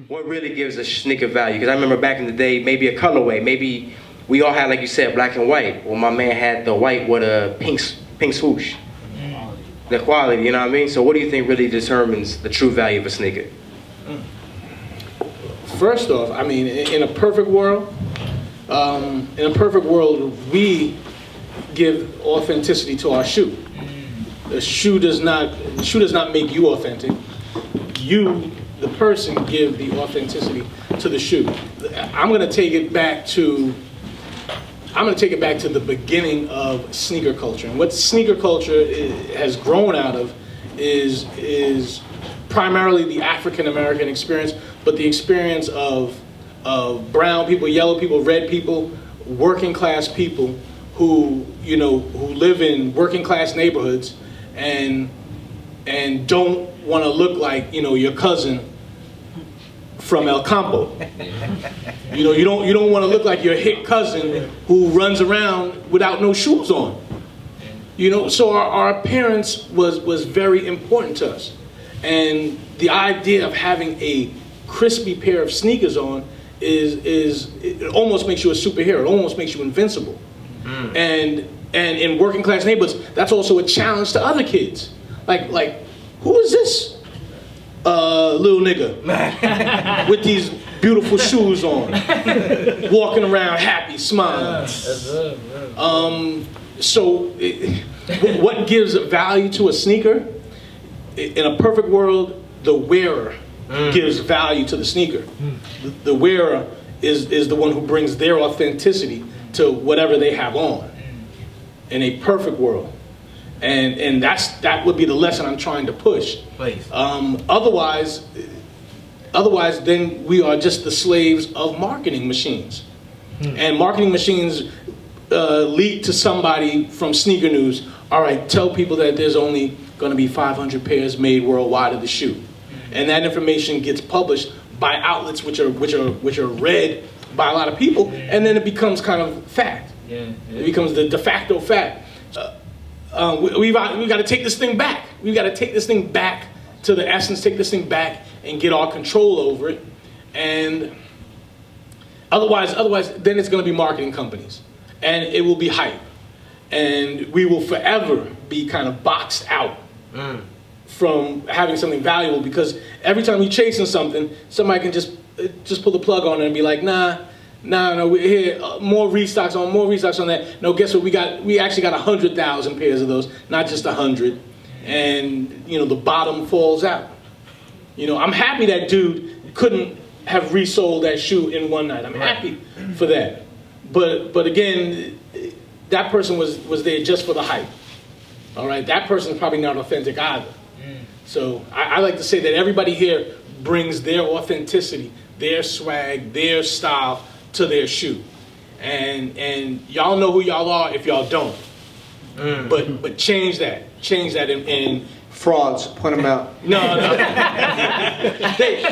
What really gives a sneaker value? Because I remember back in the day, maybe a colorway, maybe we all had, like you said, black and white. Well, my man had the white with a pink swoosh. The quality, you know what I mean? So what do you think really determines the true value of a sneaker? First off, I mean, in a perfect world, we give authenticity to our shoe. The shoe does not make you authentic. You, the person, give the authenticity to the shoe. I'm going to take it back to the beginning of sneaker culture. And what sneaker culture has grown out of is primarily the African American experience, but the experience of brown people, yellow people, red people, working class people who live in working class neighborhoods and don't want to look like your cousin from El Campo. You don't want to look like your hick cousin who runs around without no shoes on. So our appearance was very important to us. And the idea of having a crispy pair of sneakers on it almost makes you a superhero. It almost makes you invincible. And in working class neighborhoods, that's also a challenge to other kids. Like who is this little nigga with these beautiful shoes on, walking around happy, smiling? What gives value to a sneaker? In a perfect world, the wearer gives value to the sneaker. The wearer is the one who brings their authenticity to whatever they have on. In a perfect world. And that would be the lesson I'm trying to push. Please. Otherwise, then we are just the slaves of marketing machines. And marketing machines lead to somebody from Sneaker News. All right, tell people that there's only going to be 500 pairs made worldwide of the shoe, and that information gets published by outlets which are read by a lot of people, and then it becomes kind of fact. It becomes the de facto fact. We've got to take this thing back. We've got to take this thing back to the essence, take this thing back and get our control over it. And otherwise, then it's going to be marketing companies. And it will be hype. And we will forever be kind of boxed out from having something valuable, because every time you're chasing something, somebody can just pull the plug on it and be like, no, we're here, more restocks on that. No, guess what? We actually got 100,000 pairs of those, not just 100. And the bottom falls out. I'm happy that dude couldn't have resold that shoe in one night. I'm happy for that. But again, that person was there just for the hype. All right, that person's probably not authentic either. So I like to say that everybody here brings their authenticity, their swag, their style to their shoe, and y'all know who y'all are if y'all don't. But change that and Frauds, point them out. no.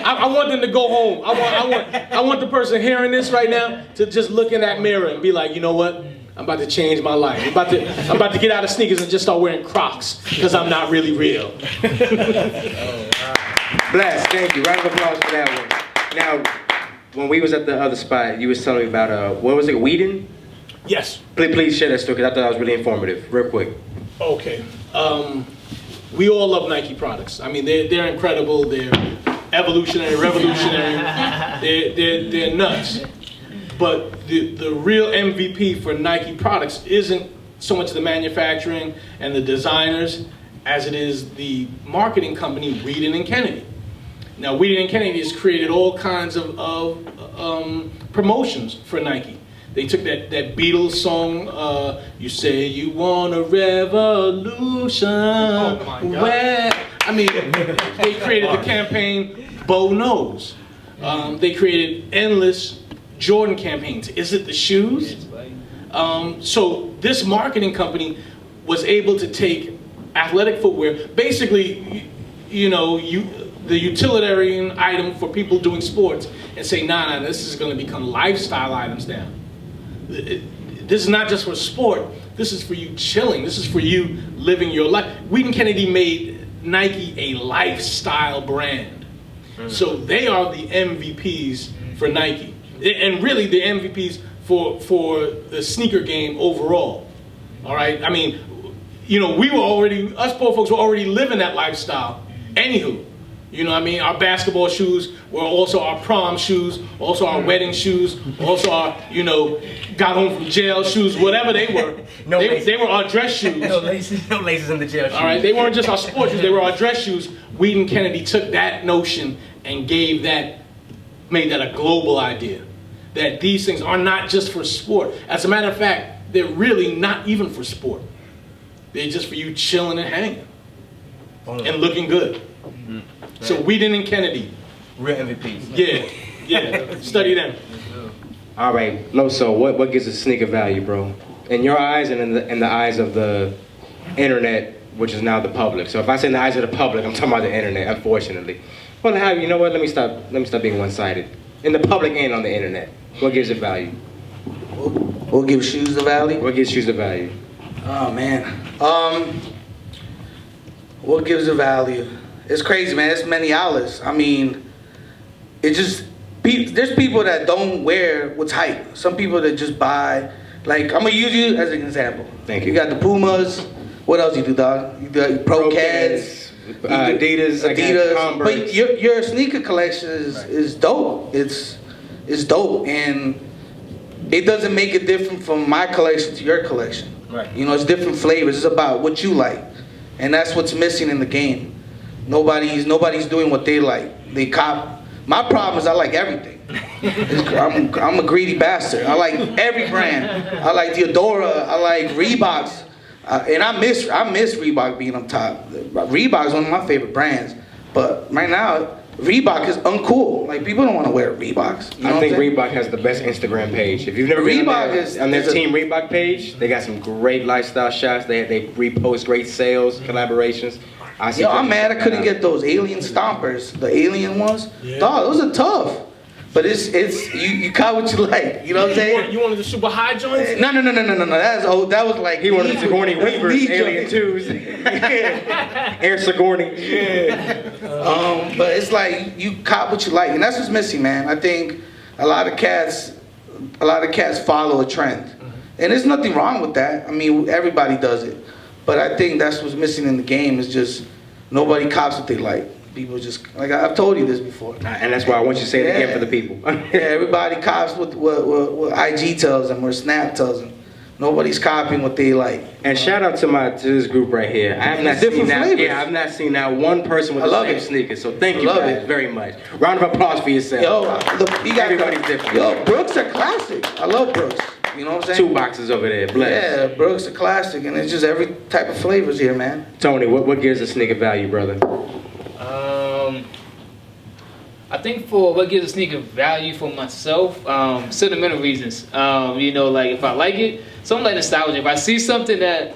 I want them to go home. I want the person hearing this right now to just look in that mirror and be like, you know what? I'm about to change my life. I'm about to get out of sneakers and just start wearing Crocs because I'm not really real. Bless, thank you. Round of applause for that one. Now, when we was at the other spot, you was telling me about, what was it, Whedon? Yes. Please share that story, because I thought that was really informative. Real quick. Okay. We all love Nike products. I mean, they're incredible. They're evolutionary, revolutionary. They're nuts. But the real MVP for Nike products isn't so much the manufacturing and the designers as it is the marketing company, Whedon and Kennedy. Now, Whedon and Kennedy has created all kinds of promotions for Nike. They took that Beatles song, You Say You Want a Revolution. Oh my God. They created the campaign Bo Knows. They created endless Jordan campaigns. Is it the shoes? So this marketing company was able to take athletic footwear, basically, the utilitarian item for people doing sports, and say, nah, this is going to become lifestyle items now. This is not just for sport. This is for you chilling. This is for you living your life. Whedon Kennedy made Nike a lifestyle brand. So they are the MVPs for Nike, and really the MVPs for the sneaker game overall. All right, I mean, you know, us poor folks were already living that lifestyle. Anywho, you know what I mean? Our basketball shoes were also our prom shoes, also our wedding shoes, also our, you know, got home from jail shoes, whatever they were. They were our dress shoes. No laces in the jail shoes. All right, they weren't just our sports shoes, they were our dress shoes. Weed and Kennedy took that notion and made that a global idea. That these things are not just for sport. As a matter of fact, they're really not even for sport. They're just for you chilling and hanging and looking good. So Weed and Kennedy. Real MVPs. Yeah, study them. All right, Loso, what gives a sneaker value, bro? In your eyes and in the eyes of the internet, which is now the public. So if I say in the eyes of the public, I'm talking about the internet, unfortunately. Well, you know what? Let me stop being one-sided. In the public and on the internet, what gives it value? What gives shoes the value? What gives shoes the value? Oh man. What gives the value? It's crazy, man. It's many outlets. I mean, there's people that don't wear what's hype. Some people that just buy. Like, I'm gonna use you as an example. Thank You got the Pumas. What else you do, dog? You got Pro Cats. Adidas, Converse. But your sneaker collection is dope. It's dope, and it doesn't make it different from my collection to your collection. Right. You know, it's different flavors. It's about what you like, and that's what's missing in the game. Nobody's doing what they like. They cop. My problem is I like everything. I'm a greedy bastard. I like every brand. I like Diodora. I like Reeboks. And I miss Reebok being on top. Reebok is one of my favorite brands, but right now Reebok is uncool. Like, people don't want to wear Reeboks. You know I think Reebok has the best Instagram page. If you've never been on their Team Reebok page, they got some great lifestyle shots. They repost great sales, collaborations. I'm mad I couldn't get those alien stompers, the alien ones. Yeah. Dog, those are tough. But it's you caught what you like. You know what I'm saying? You wanted the super high joints? No. That was like he wanted Sigourney Weaver's Alien 2s. Air Sigourney. Yeah. But it's like you caught what you like, and that's what's missing, man. I think a lot of cats follow a trend, and there's nothing wrong with that. I mean, everybody does it, but I think that's what's missing in the game is just nobody cops what they like. People just, like I've told you this before. And that's why I want you to say it again for the people. Yeah, everybody cops what IG tells them or Snap tells them. Nobody's copying what they like. And shout out to this group right here. I've not seen that one person with the same sneakers. So thank you guys very much. Round of applause for yourself. Everybody's different. Yo, Brooks are classic. I love Brooks. You know what I'm saying? 2 boxes over there. Bless. Yeah, Brooks are classic, and it's just every type of flavors here, man. Tony, what gives a sneaker value, brother? I think for what gives a sneaker value for myself, sentimental reasons. You know, like if I like it, something like nostalgia. If I see something that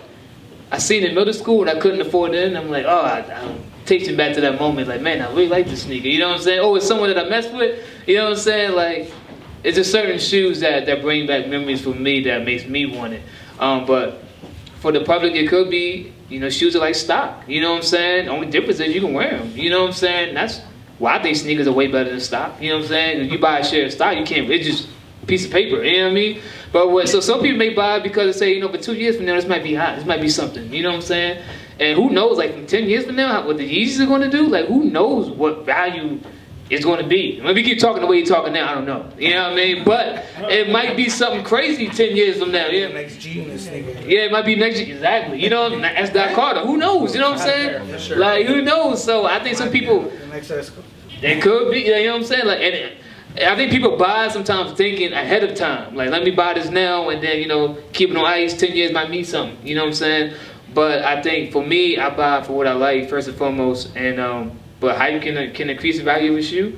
I seen in middle school and I couldn't afford it, I'm like, oh, I'm taking back to that moment. Like, man, I really like this sneaker. You know what I'm saying? Oh, it's someone that I messed with. You know what I'm saying? Like, it's just certain shoes that bring back memories for me that makes me want it. But for the public, it could be, you know, shoes are like stock. You know what I'm saying? The only difference is you can wear them. You know what I'm saying? That's why I think sneakers are way better than stock. You know what I'm saying? If you buy a share of stock, you can't. It's just a piece of paper. You know what I mean? But so some people may buy it because they say, you know, for 2 years from now, this might be hot. This might be something. You know what I'm saying? And who knows? Like, from 10 years from now, what the Yeezys are going to do? Like, who knows what value it's going to be? If you keep talking the way you're talking now, I don't know. You know what I mean? But it might be something crazy 10 years from now. Yeah. Next G in this nigga. Yeah, it might be next year. Exactly. You know, that's Doc Carter. Who knows? You know what I'm saying? Sure. Like, who knows? So I think some people, it could be, you know what I'm saying? Like, and I think people buy sometimes thinking ahead of time. Like, let me buy this now and then, you know, keep it on ice. 10 years might mean something. You know what I'm saying? But I think for me, I buy for what I like first and foremost. And but hype can increase the value of a shoe.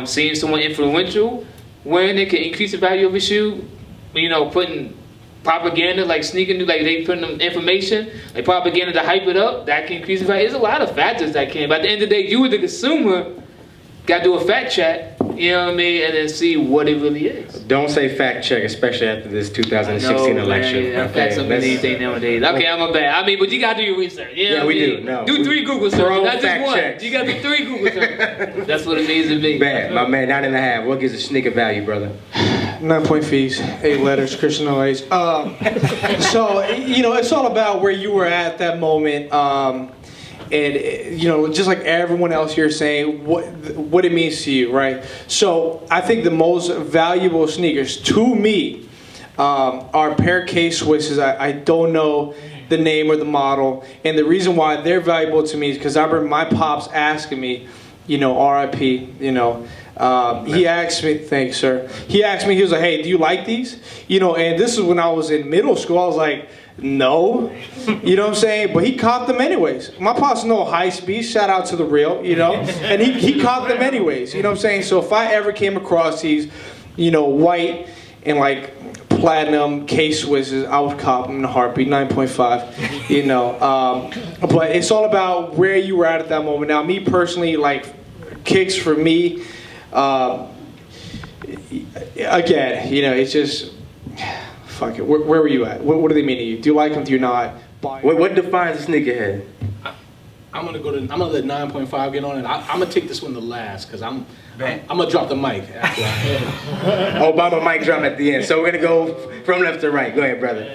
Seeing someone influential wearing it can increase the value of a shoe. You know, putting propaganda like sneaker news, like they putting them information, like propaganda to hype it up, that can increase the value. There's a lot of factors that can. But at the end of the day, you as the consumer got to do a fact check. you know what I mean, and then see what it really is. Don't say fact check, especially after this 2016 election. Man, facts up anything nowadays. Okay, I'm a bad. I mean, but you gotta do your research. You know Yeah, what we I mean? do. No, do 3 Google searches, not just fact one. checks. You gotta do 3 Google searches. That's what it means to me. Bad, my man, 9.5. What gives a sneaker value, brother? 9-point fees, 8 letters, Christian OAs. So, you know, it's all about where you were at that moment. And, you know, just like everyone else here saying, what it means to you, right? So, I think the most valuable sneakers to me are a pair of K-Swisses. I don't know the name or the model. And the reason why they're valuable to me is because I remember my pops asking me, you know, RIP, you know, he asked me, thanks, sir. He asked me, he was like, hey, do you like these? You know, and this is when I was in middle school. I was like, no. You know what I'm saying? But he caught them anyways. My pops know high speed. Shout out to the real, you know. And he caught them anyways. You know what I'm saying? So if I ever came across these, you know, white and like platinum K-Swisses, I would cop them in a heartbeat, 9.5, you know. But it's all about where you were at that moment. Now, me personally, like, kicks for me, again, you know, it's just, fuck it. Where were you at? What do they mean to you? Do you like them? Do you not? What defines a sneakerhead? I'm gonna let 9.5 get on it. I'm gonna take this one to last because I'm gonna drop the mic after Obama mic drop at the end. So we're gonna go from left to right. Go ahead, brother.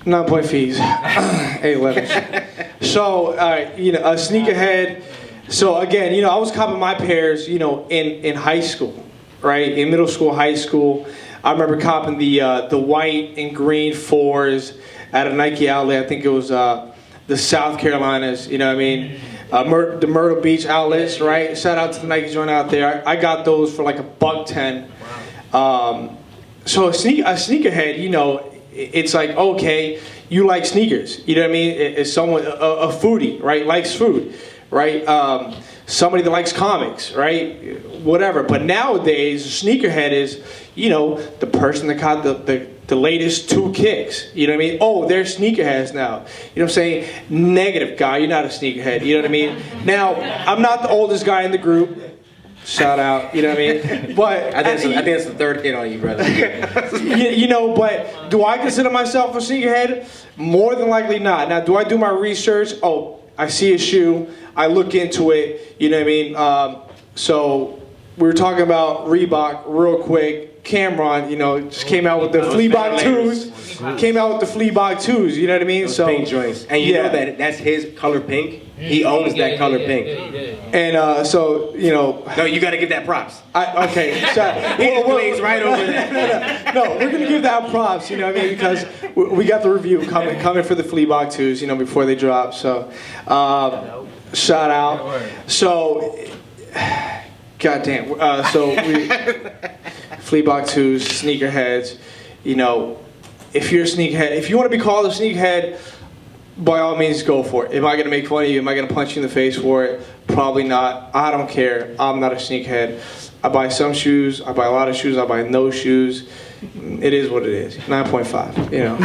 9-point fees, 8 letters. So, you know, a sneakerhead. So again, you know, I was copping my pairs, you know, in high school, right? In middle school, high school. I remember copping the white and green 4s at a Nike outlet. I think it was the South Carolinas, you know what I mean? The Myrtle Beach outlets, right? Shout out to the Nike joint out there. I got those for like $110. So a sneakerhead, you know, it's like, okay, you like sneakers. You know what I mean? It's someone, a foodie, right? Likes food, right? Somebody that likes comics, right? Whatever. But nowadays, a sneakerhead is, you know, the person that got the latest 2 kicks. You know what I mean? Oh, they're sneakerheads now. You know what I'm saying? Negative guy, you're not a sneakerhead. You know what I mean? Now, I'm not the oldest guy in the group. Shout out, you know what I mean? But I think it's the 3rd hit on you, brother. you know, but do I consider myself a sneakerhead? More than likely not. Now, do I do my research? Oh, I see a shoe, I look into it, you know what I mean? So we were talking about Reebok real quick. Cameron, you know, just came out with the Fleabog 2s. Came out with the Fleabog 2s, you know what I mean? Those so pink joints. And you know that that's his color pink. He owns that color pink. And so, you know. No, you got to give that props. Okay. So, He just glazed right over that. No, we're going to give that props, you know what I mean? Because we got the review coming for the Fleabog 2s, you know, before they drop. So, shout out. So, goddamn. So, Fleabog 2s, sneakerheads, you know, if you're a sneakerhead, if you want to be called a sneakerhead, by all means, go for it. Am I going to make fun of you? Am I going to punch you in the face for it? Probably not. I don't care. I'm not a sneakerhead. I buy some shoes. I buy a lot of shoes. I buy no shoes. It is what it is. 9.5, you know.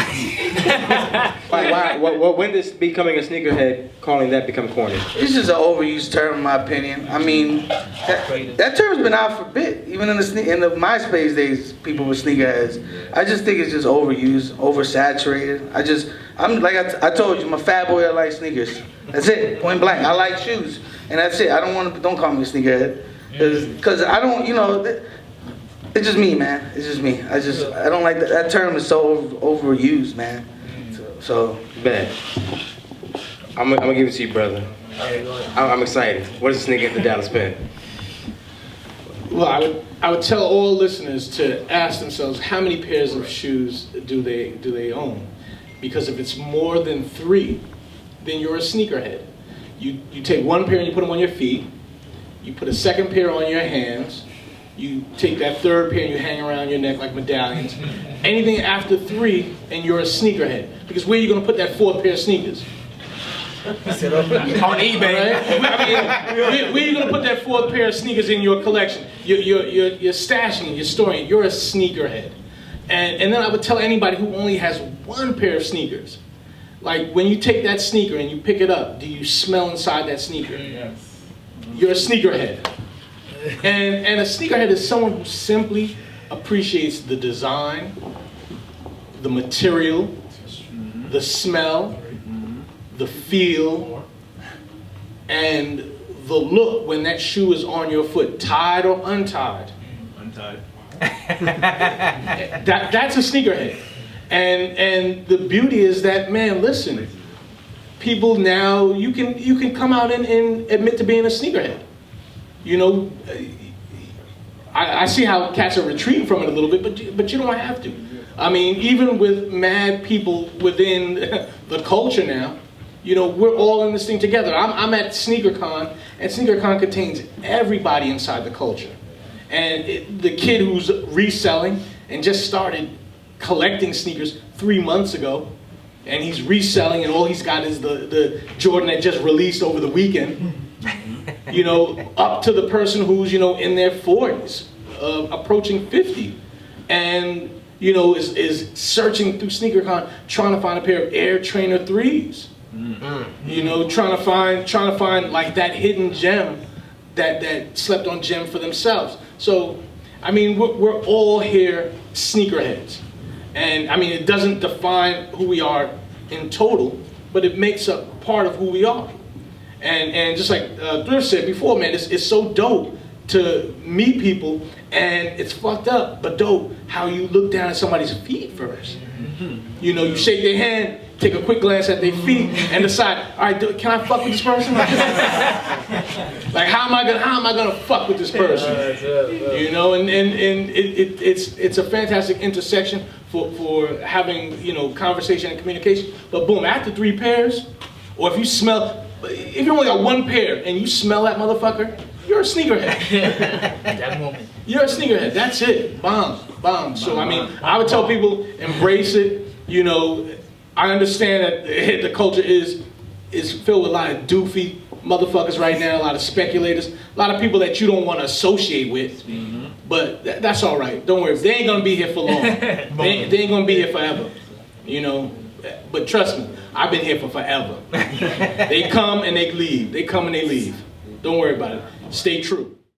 When does becoming a sneakerhead, calling that become corny? It's just an overused term, in my opinion. I mean, that term's been out for a bit. Even in the MySpace days, people were sneakerheads. I just think it's just overused, oversaturated. I'm like I told you, I'm a fat boy. I like sneakers. That's it, point blank. I like shoes, and that's it. Don't call me a sneakerhead, because I don't, you know. It's just me, man. It's just me. I don't like that term is so overused, man. So bad. I'm gonna give it to you, brother. I'm excited. What is a sneaker at the Dallas Pen? Well, I would tell all listeners to ask themselves how many pairs of shoes do they own, because if it's more than 3, then you're a sneakerhead. You take 1 pair and you put them on your feet. You put a 2nd pair on your hands. You take that 3rd pair and you hang around your neck like medallions. Anything after 3 and you're a sneakerhead. Because where are you going to put that 4th pair of sneakers? On eBay. Right? I mean, where are you going to put that 4th pair of sneakers in your collection? You're stashing it, you're storing it. You're a sneakerhead. And then I would tell anybody who only has 1 pair of sneakers, like when you take that sneaker and you pick it up, do you smell inside that sneaker? Yes. You're a sneakerhead. And a sneakerhead is someone who simply appreciates the design, the material, the smell, the feel, and the look when that shoe is on your foot, tied or untied. Untied. That's a sneakerhead. And the beauty is that, man, listen, people now, you can come out and admit to being a sneakerhead. You know, I see how cats are retreating from it a little bit, but you don't have to. I mean, even with mad people within the culture now, you know, we're all in this thing together. I'm at SneakerCon, and SneakerCon contains everybody inside the culture. And the kid who's reselling and just started collecting sneakers 3 months ago, and he's reselling, and all he's got is the Jordan that just released over the weekend. You know, up to the person who's, you know, in their 40s, approaching 50, and you know, is searching through SneakerCon trying to find a pair of Air Trainer 3s. You know, trying to find like that hidden gem that slept on gem for themselves. So, I mean, we're all here sneakerheads. And I mean, it doesn't define who we are in total, but it makes a part of who we are. And just like Thrift said before, man, it's so dope to meet people, and it's fucked up, but dope how you look down at somebody's feet first. You know, you shake their hand, take a quick glance at their feet, and decide, all right, can I fuck with this person? Like, how am I gonna fuck with this person? You know, and it's a fantastic intersection for having, you know, conversation and communication. But boom, after 3 pairs, or if you only got 1 pair and you smell that motherfucker, you're a sneakerhead. That moment. You're a sneakerhead. That's it. Bomb. So I mean, I would tell people, embrace it. You know, I understand that the culture is filled with a lot of doofy motherfuckers right now, a lot of speculators, a lot of people that you don't want to associate with. But that's all right. Don't worry. They ain't gonna be here for long. They ain't gonna be here forever. You know. But trust me, I've been here for forever. They come and they leave. They come and they leave. Don't worry about it. Stay true.